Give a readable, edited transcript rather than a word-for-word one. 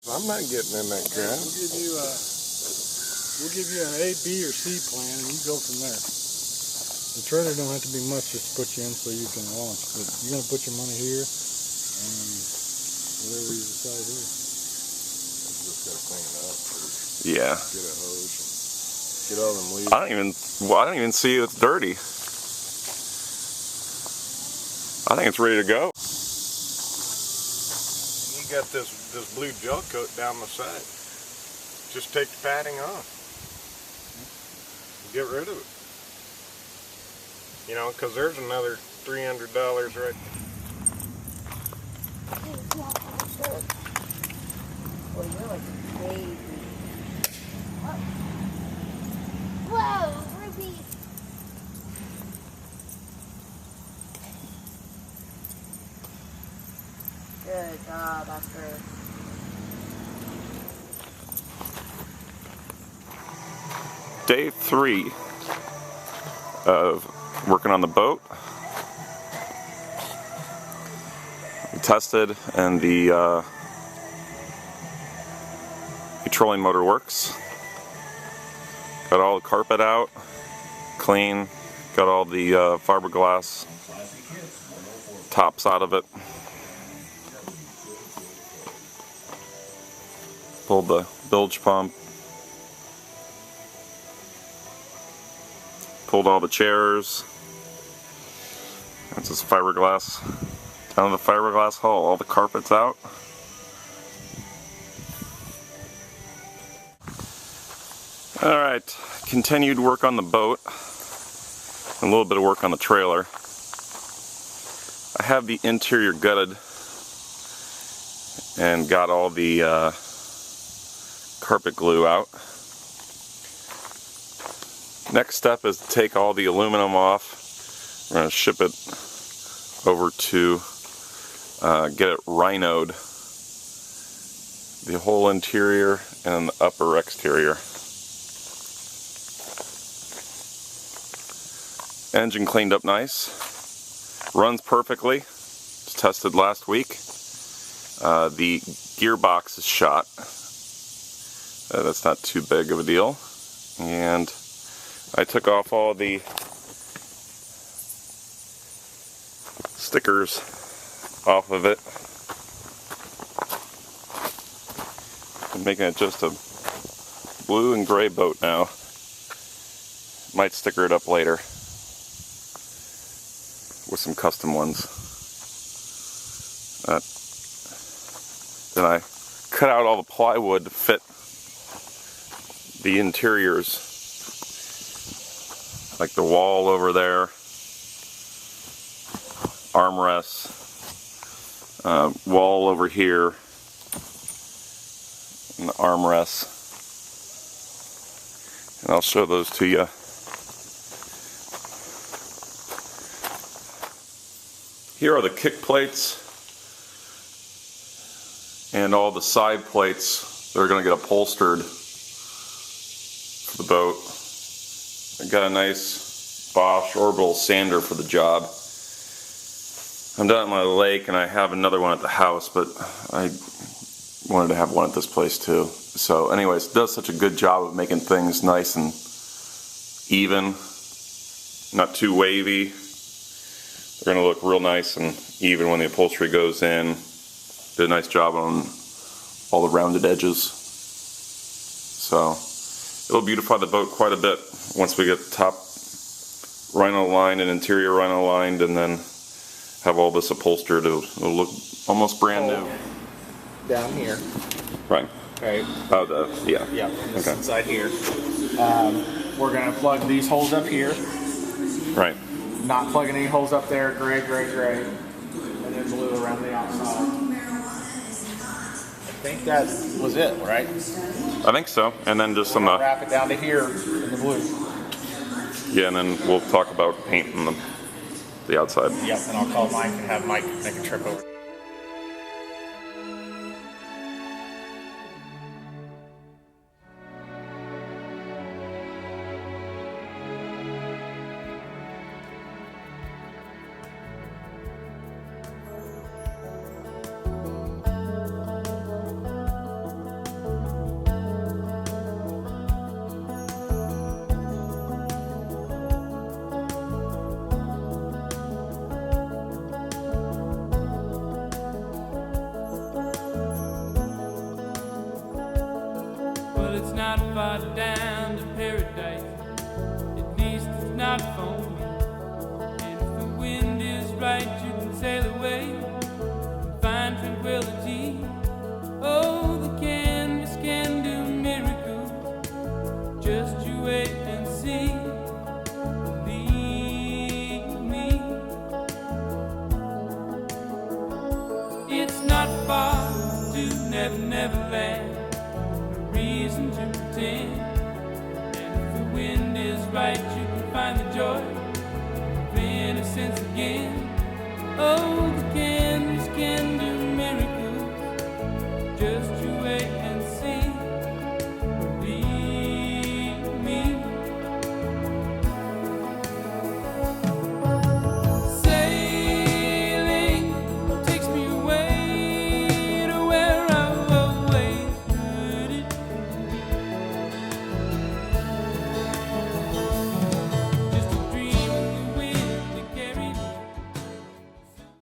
I'm not getting in that crap. We'll give you an A, B, or C plan, and you go from there. The trailer don't have to be much, just put you in so you can launch. But you're gonna put your money here, and whatever you decide here. Just gotta clean it up first. Yeah. Get a hose and get all them leaves. I don't even see it's dirty. I think it's ready to go. You got this blue gel coat down the side. Just take the padding off. Get rid of it. You know, because there's another $300 right there. Well, you're like a baby. Whoa, Ruby! Good job, Oscar. Day 3 of working on the boat. We tested, and the trolling motor works. Got all the carpet out, clean. Got all the fiberglass tops out of it. Pulled the bilge pump. Pulled all the chairs. That's just fiberglass. Down to the fiberglass hull. All the carpet's out. Alright, continued work on the boat. A little bit of work on the trailer. I have the interior gutted and got all the carpet glue out. Next step is to take all the aluminum off. We're going to ship it over to get it rhinoed. The whole interior and the upper exterior. Engine cleaned up nice. Runs perfectly. It's tested last week. The gearbox is shot. That's not too big of a deal. And I took off all the stickers off of it. I'm making it just a blue and gray boat now. Might sticker it up later with some custom ones. Then I cut out all the plywood to fit the interiors. Like the wall over there, armrests, wall over here, and the armrests. And I'll show those to you. Here are the kick plates and all the side plates that are going to get upholstered for the boat. I got a nice Bosch orbital sander for the job. I'm down at my lake and I have another one at the house, but I wanted to have one at this place too. So anyways, it does such a good job of making things nice and even, not too wavy. They're going to look real nice and even when the upholstery goes in. Did a nice job on all the rounded edges. So it'll beautify the boat quite a bit once we get the top rhino lined and interior rhino lined, and then have all this upholstered. It'll look almost brand new. Down here. Right. Okay. Oh, yeah. Yeah, this Okay. inside here. We're going to plug these holes up here. Right. Not plugging any holes up there. Gray, gray, gray. And then blue around the outside. I think that was it, right? I think so. And then just We're some gonna wrap it down to here in the blue. yeah, and then we'll talk about painting the outside. Yep, and I'll call Mike and have Mike make a trip over. it's not far down to paradise. At least it's not for me. And if the wind is right, you can sail away and find tranquility. Oh, the canvas can do miracles. Just you wait and see. Believe me. It's not far to Never Never Land. No reason to pretend. And if the wind is right, you can find the joy of innocence again. Oh, the canvas can do